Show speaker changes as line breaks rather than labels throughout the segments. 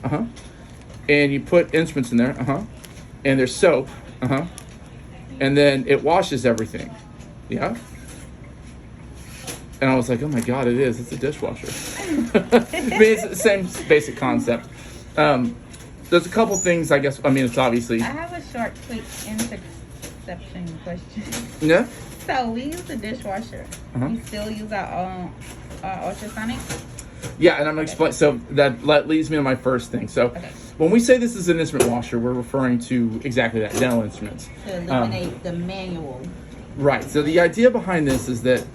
And you put instruments in there, and there's soap, and then it washes everything, yeah. And I was like, oh my God, it is. It's a dishwasher. I mean, it's the same basic concept. There's a couple things, I guess. I mean, it's obviously.
I have a short, quick interception question.
Yeah.
So we use the dishwasher. We still use our own ultrasonic.
Yeah, and I'm gonna explain. So that leads me to my first thing. So when we say this is an instrument washer, we're referring to exactly that, dental instruments.
To eliminate the manual.
Right. So the idea behind this is that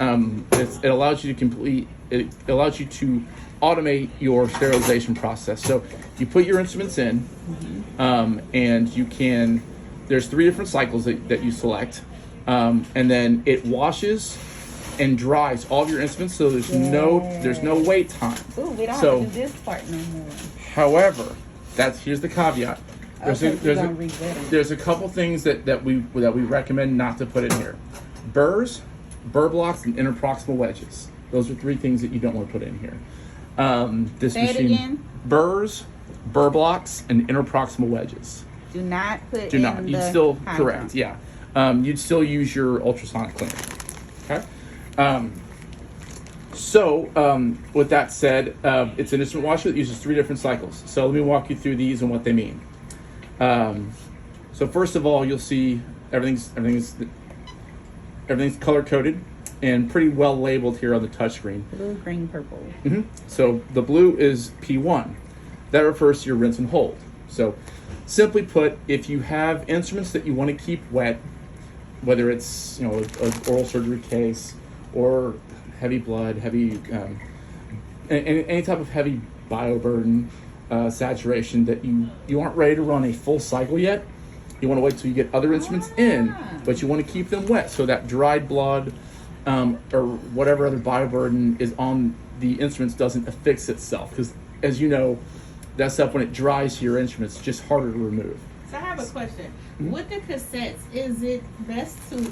it allows you to automate your sterilization process. So you put your instruments in, and you can. There's 3 different cycles that you select, and then it washes and dries all of your instruments. So there's no wait time.
Ooh, we don't have to do this part no more.
However, here's the caveat. There's a couple things that we recommend not to put in here. Burrs, burr blocks, and interproximal wedges. Those are 3 things that you don't want to put in here. This
Say
machine,
it again.
Burrs, burr blocks, and interproximal wedges.
Do not put
Do not.
in
You'd
the
still
contact.
correct. Yeah. You'd still use your ultrasonic cleaner. Okay. With that said, it's an instrument washer that uses 3 different cycles. So let me walk you through these and what they mean. So first of all, you'll see everything's color coded and pretty well labeled here on the touchscreen.
Blue, green, purple.
So the blue is P1. That refers to your rinse and hold. So simply put, if you have instruments that you want to keep wet, whether it's an oral surgery case or heavy blood, any type of heavy bioburden, saturation that you aren't ready to run a full cycle yet, you want to wait till you get other instruments in, but you want to keep them wet so that dried blood or whatever other bioburden is on the instruments doesn't affix itself. Because as you know, that stuff when it dries to your instruments, it's just harder to remove.
So I have a question. With the cassettes, is it best to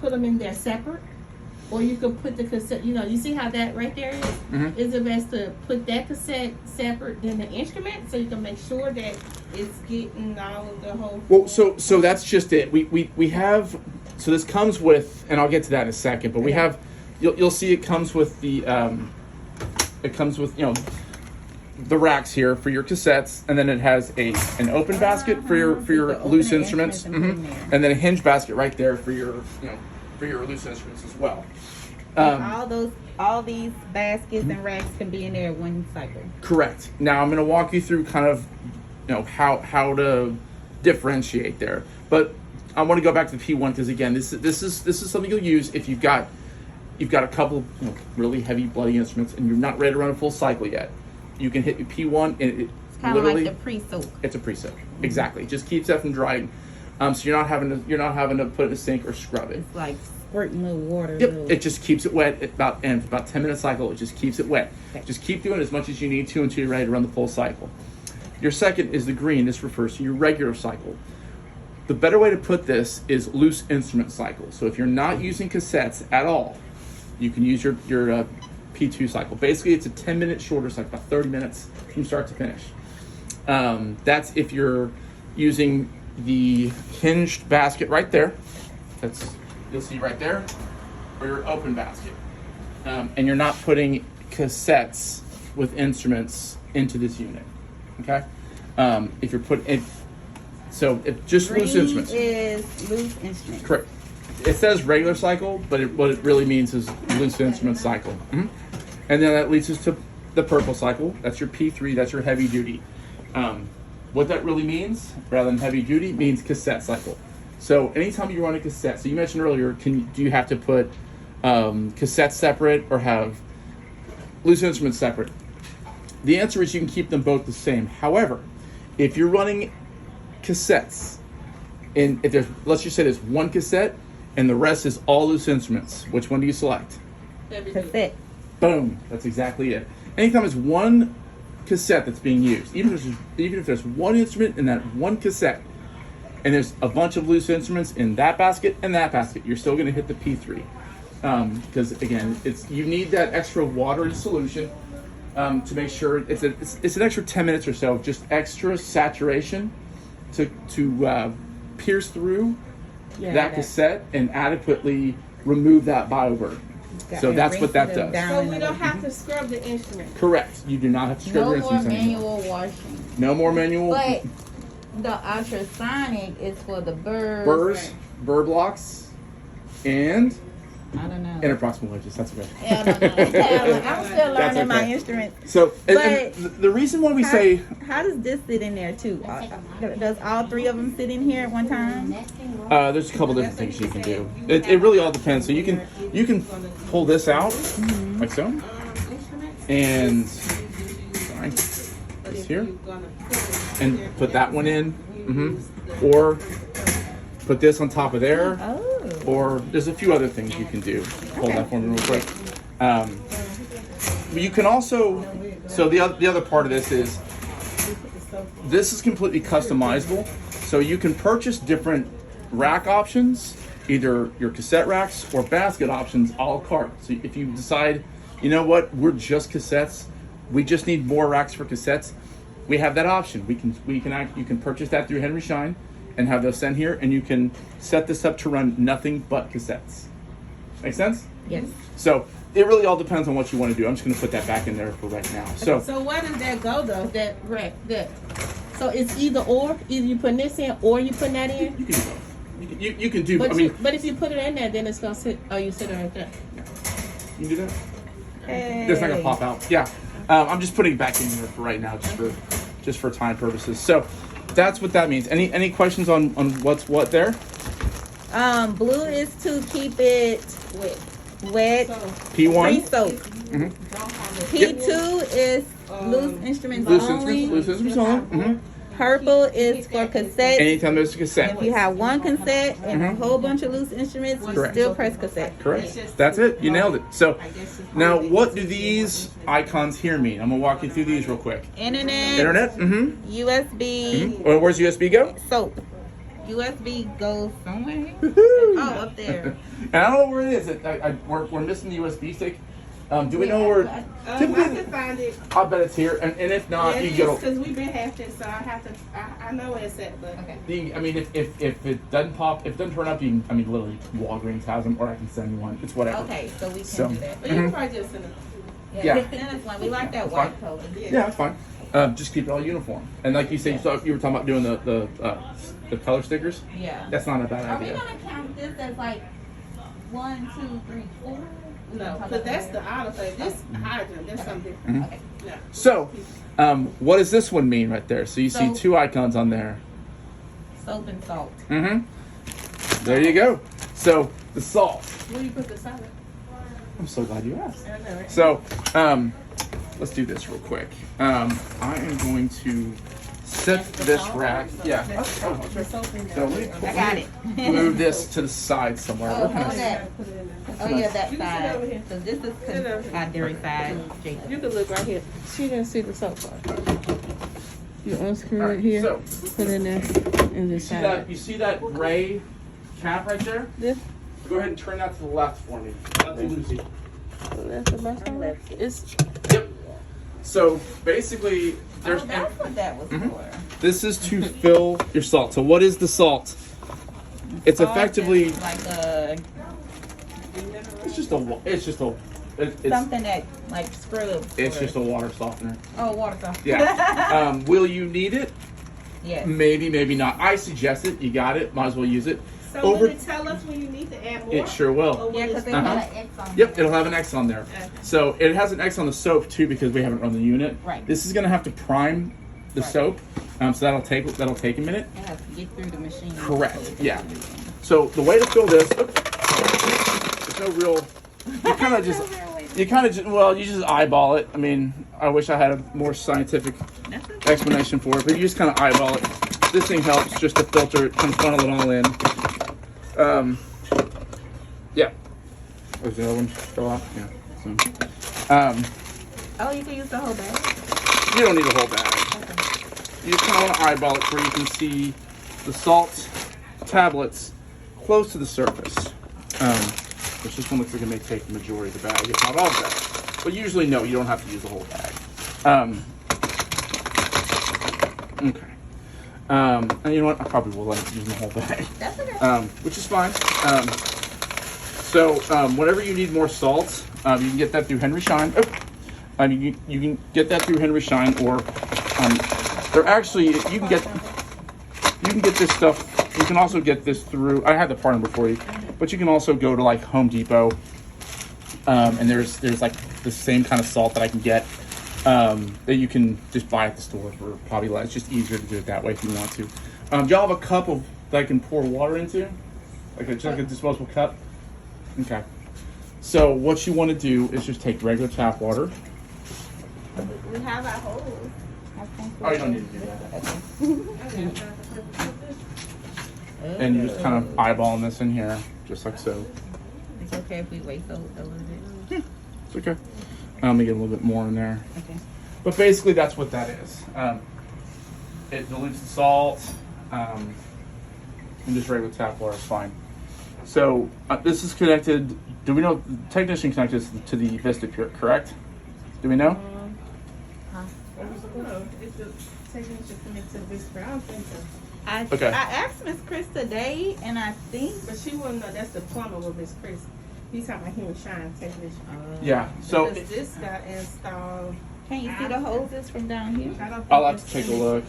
put them in there separate? Or you could put the cassette, you see how that right there is? Is it best to put that cassette separate than the instrument so you can make sure that it's getting all of the whole...
Well, so that's just it. We have, so this comes with, and I'll get to that in a second, but we have, you'll see it comes with the, the racks here for your cassettes, and then it has an open basket for your loose instruments, and then a hinge basket right there for your loose instruments as well.
All these baskets and racks can be in there one cycle.
Correct. Now I'm going to walk you through kind of how to differentiate there, but I want to go back to the P1 because again, this is something you'll use if you've got a couple really heavy bloody instruments and you're not ready to run a full cycle yet. You can hit your P1 and it's
kind of like the pre-soak.
It's a pre-soak. Exactly. It just keeps that from drying. So you're not having to put it in a sink or scrub it.
It's like squirting little water.
Yep. It just keeps it wet. About 10-minute cycle. It just keeps it wet.
Okay.
Just keep doing it as much as you need to until you're ready to run the full cycle. Your second is the green. This refers to your regular cycle. The better way to put this is loose instrument cycle. So if you're not using cassettes at all, you can use your P2 cycle. Basically, it's a 10-minute shorter cycle, about 30 minutes from start to finish. That's if you're using the hinged basket right there. You'll see right there, or your open basket. And you're not putting cassettes with instruments into this unit. Okay? If you're putting if just
Green
loose instruments.
Is loose instruments.
Correct. It says regular cycle, but what it really means is loose instrument cycle. And then that leads us to the purple cycle. That's your P3. That's your heavy duty. What that really means, rather than heavy duty, means cassette cycle. So anytime you run a cassette, so you mentioned earlier, do you have to put cassettes separate or have loose instruments separate? The answer is you can keep them both the same. However, if you're running cassettes, and let's just say there's one cassette and the rest is all loose instruments, which one do you select?
Cassette.
Boom. That's exactly it. Anytime there's one cassette that's being used, even if there's one instrument in that one cassette, and there's a bunch of loose instruments in that basket and that basket, you're still going to hit the P3. Because again, you need that extra watery solution to make sure it's an extra 10 minutes or so of just extra saturation to pierce through that cassette and adequately remove that bioburden. So that's what that does.
So we don't have to scrub the instrument.
Correct. You do not have to scrub
No
your
more
instruments anymore.
manual washing.
No more manual.
But the ultrasonic is for the burrs.
Burrs, burr blocks, and
I don't know.
interproximal wedges. That's okay.
I don't know. I'm still
That's
learning my
okay.
instruments.
So, and
But-
the reason why we say
How does this sit in there too? Does all three of them sit in here at one time?
there's a couple different things you can do. It really all depends. So you can pull this out like so, and sorry, this here, and put that one in, or put this on top of there.
Oh.
Or there's a few other things you can do. Hold that for me real quick. You can also, so the other part of this is completely customizable. So you can purchase different rack options, either your cassette racks or basket options a la carte. So if you decide, you know what, we're just cassettes, we just need more racks for cassettes, we have that option. You can purchase that through Henry Schein and have those sent here, and you can set this up to run nothing but cassettes. Make sense?
Yes.
So it really all depends on what you want to do. I'm just going to put that back in there for right now. So
where does that go though? That rack, so it's either or. Either you put this in or you put that in.
you can do both. You can do.
But,
I mean,
but if you put it in there, then it's gonna sit. Oh, you sit it right there.
you can do that.
Hey.
It's not going to pop out. Yeah. I'm just putting it back in here for right now, just for time purposes. So that's what that means. Any questions on what's what there?
Blue is to keep it wet.
P1.
Pre-soak. P2 is loose instruments only.
Loose instruments only.
Purple is for cassettes.
Anytime there's a cassette.
If you have one cassette and a whole bunch of loose instruments, you
Correct.
still press cassette.
Correct. That's it. You nailed it. So now, what do these icons here mean? I'm gonna walk you through these real quick.
Internet. USB.
Well, where's USB go?
Soap. USB goes somewhere.
Woohoo!
Oh, up there.
And I don't know where it is. We're missing the USB stick. Do we know where?
I
Typically,
can find it.
I bet it's here. And if not, you get.
because we've been having it, so I have to. I know where it's at, but
Okay.
I mean, if it doesn't pop, if it doesn't turn up, you can. I mean, literally, Walgreens has them, or I can send you one. It's whatever.
Okay, so we can
So-
do that.
but you can probably just send it.
Yeah.
That's one. We like that
That's
white
fine.
color.
Yeah, that's fine. Just keep it all uniform. And like you said, you were talking about doing the color stickers.
Yeah.
That's not a bad
Are we
idea.
gonna count this as like 1, 2, 3, 4?
No, because that's the outer thing. This hydrant, that's something different.
Okay.
No.
So, what does this one mean right there? So you see
So-
two icons on there.
Soap and salt.
There you go. So the salt.
Where do you put the salad?
I'm so glad you asked.
I know, right?
So, let's do this real quick. I am going to set this rack. Yeah.
The soap in there.
So let me
I got it.
move this to the side somewhere.
Oh,
We're gonna-
hold that.
Put it in there.
Oh yeah, that
You can sit over
side.
here.
So this is
Sit over here.
our dairy side. Jacob.
You can look right here. She didn't see the soap part. You unscrew
All
it
right,
here,
so
put it in there, and
you
just
see
have
that?
it.
You see that gray cap right there?
This,
Go ahead and turn that to the left for me. Not too Lucy.
that's the left one. It's
Yep. So basically, there's
Oh, that's what that was for.
this is to fill your salt. So what is the salt? It's
Salt
effectively
is like a
it's
something that like scrubs.
it's
or-
just a water softener.
oh, water softener.
Yeah. Will you need it?
Yes.
Maybe, maybe not. I suggest it. You got it. Might as well use it.
so
Over-
will it tell us when you need to add more?
It sure will.
Or will
Yeah,
it
because they
Uh-huh.
had an X on
Yep,
there.
it'll have an X on there.
Okay.
So it has an X on the soap too because we haven't run the unit.
Right.
This is gonna have to prime the
Right.
soap, so that'll take a minute.
It has to get through the machine.
Correct,
So it
yeah.
can do it.
So the way to fill this, there's no real. You kind of just well, you just eyeball it. I mean, I wish I had a more scientific
That's okay.
explanation for it, but you just kind of eyeball it. This thing helps just to filter it, kind of funnel it all in. Yeah. Oh, is the other one still off? Yeah. So,
Oh, you can use the whole bag.
you don't need a whole bag. You just kind of want to eyeball it where you can see the salt tablets close to the surface. Which this one looks like it may take the majority of the bag, if not all of the bag. But usually, no, you don't have to use the whole bag. Okay. And you know what? I probably will let use the whole bag.
That's okay.
Which is fine. So whenever you need more salt, you can get that through Henry Schein. Oh, you can get that through Henry Schein, or they're actually you can get this stuff. You can also get this through. I have the part number for you, but you can also go to like Home Depot, and there's like the same kind of salt that I can get that you can just buy at the store for probably less. It's just easier to do it that way if you want to. Do y'all have a cup that I can pour water into, like a disposable cup? Okay. So what you want to do is just take regular tap water.
We have our hose.
Oh, you don't need to do that. And you just kind of eyeballing this in here, just like so.
It's okay if we wait a little bit.
It's okay. Let me get a little bit more in there.
Okay.
But basically, that's what that is. It dilutes the salt, and just regular tap water is fine. So this is connected. Do we know the technician connected this to the VistaPure, correct? Do we know?
It's the technician connected to this, but I don't think so.
Okay.
I asked Miss Chris today, and I think
But she wouldn't know. That's the plumber with Miss Chris. He's talking about Henry Schein technician.
Yeah. So
Because this got installed.
can you see the hoses from down here?
I don't think
I'll have
it's
to take a
in it.
look.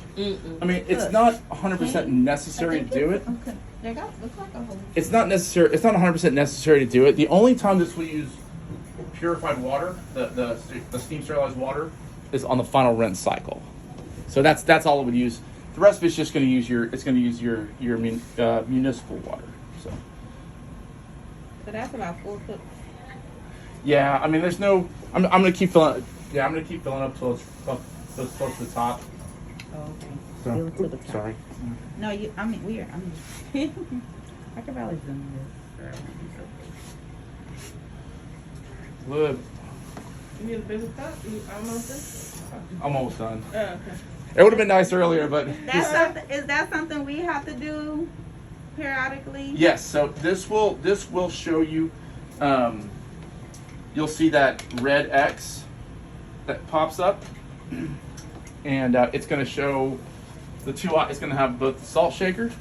I mean, it's not 100% necessary to do it.
Okay. There goes. Looks like a hose.
It's not necessary. It's not 100% necessary to do it. The only time this will use purified water, the steam sterilized water, is on the final rinse cycle. So that's all it would use. The rest of it's just going to use your municipal water. So
So that's about 4 cups.
yeah, I mean, there's no. I'm going to keep filling. Yeah, I'm going to keep filling up till it's close to the top.
Oh, okay.
So,
Fill it to the top.
sorry.
No, I mean, weird. I mean, I could probably zoom this.
Look,
You need a bigger cup? You almost
I'm almost done.
there? Okay.
It would have been nice earlier, but
That's something. Is that something we have to do periodically?
yes. So this will show you. You'll see that red X that pops up, and it's going to show the two. It's going to have both the salt shaker,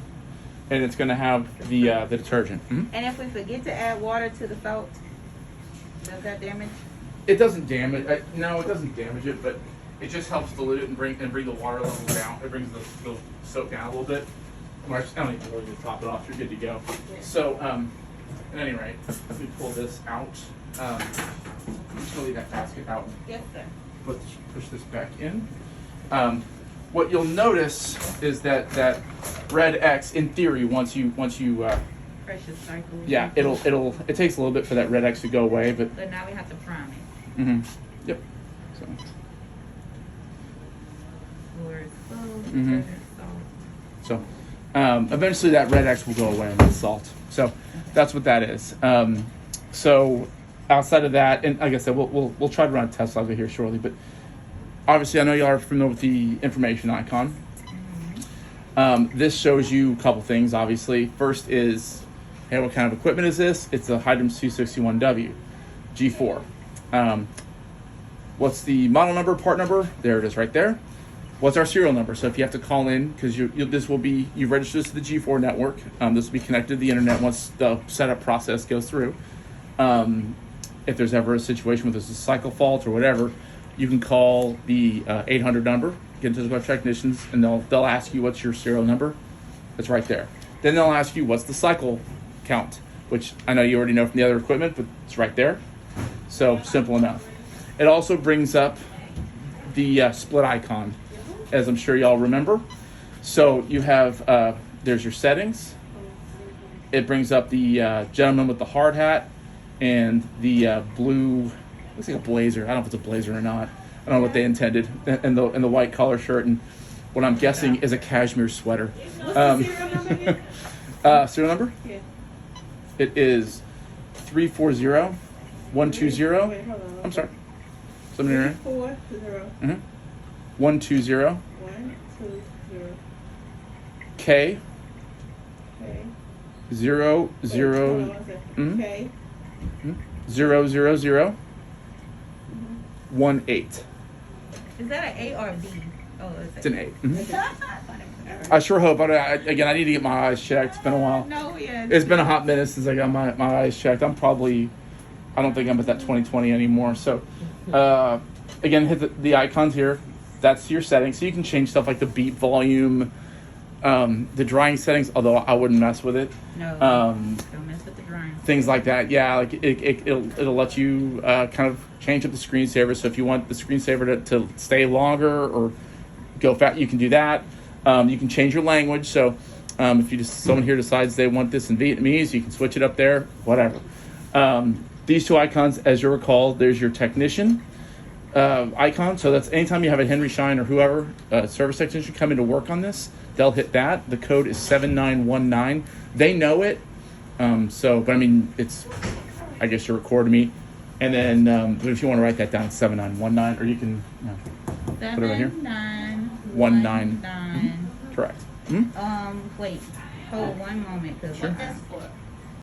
and it's going to have the detergent.
And if we forget to add water to the salt, does that damage?
It doesn't damage. No, it doesn't damage it, but it just helps dilute it and bring the water level down. It brings the soap down a little bit. I don't even really need to top it off. You're good to go. So, at any rate, let me pull this out. I'm just gonna leave that basket out.
Yes, sir.
Push this back in. What you'll notice is that red X, in theory, once you
Precious cycle.
yeah, it takes a little bit for that red X to go away, but
So now we have to prime it.
yep. So.
Or it's full,
Mhm.
salt.
So eventually that red X will go away and the salt. So that's what that is. So outside of that, and like I said, we'll try to run a test over here shortly, but obviously I know you are familiar with the information icon. This shows you a couple things, obviously. First is, hey, what kind of equipment is this? It's a Hydrium 261W G4. What's the model number, part number? There it is right there. What's our serial number? So if you have to call in, because you've registered this to the G4 network. This will be connected to the internet once the setup process goes through. If there's ever a situation where there's a cycle fault or whatever, you can call the 800 number, get into the technicians, and they'll ask you what's your serial number. It's right there. Then they'll ask you what's the cycle count, which I know you already know from the other equipment, but it's right there. So simple enough. It also brings up the split icon, as I'm sure y'all remember. So you have, there's your settings. It brings up the gentleman with the hard hat and the blue, looks like a blazer. I don't know if it's a blazer or not. I don't know what they intended. And the white collar shirt and what I'm guessing is a cashmere sweater.
What's the serial number again?
Serial number?
Yeah.
It is 340-120.
Wait, hold on.
I'm sorry. Somebody in there?
40.
120
120.
K
Okay.
0
Wait,
0
hold on one second. Okay.
0 0 0 1 8.
Is that an A or a B? Oh,
It's an 8. Mhm.
A.
I sure hope. Again, I need to get my eyes checked. It's been a while.
No, yeah.
It's been a hot minute since I got my eyes checked. I don't think I'm at that 20/20 anymore. So, again, hit the icons here. That's your settings. So you can change stuff like the beat volume, the drying settings, although I wouldn't mess with it.
No, don't mess with the drawing.
Things like that. Yeah, like it'll let you kind of change up the screensaver. So if you want the screensaver to stay longer or go fast, you can do that. You can change your language. So if someone here decides they want this in Vietnamese, you can switch it up there, whatever. These two icons, as you recall, there's your technician icon. So that's anytime you have a Henry Schein or whoever, service technician come in to work on this, they'll hit that. The code is 7919. They know it. But I mean, I guess you're recording me. And then if you want to write that down, it's 7919, or you can put it right here.
7919.
Correct.
Wait. Hold one moment. Cause
Sure.
what that's for?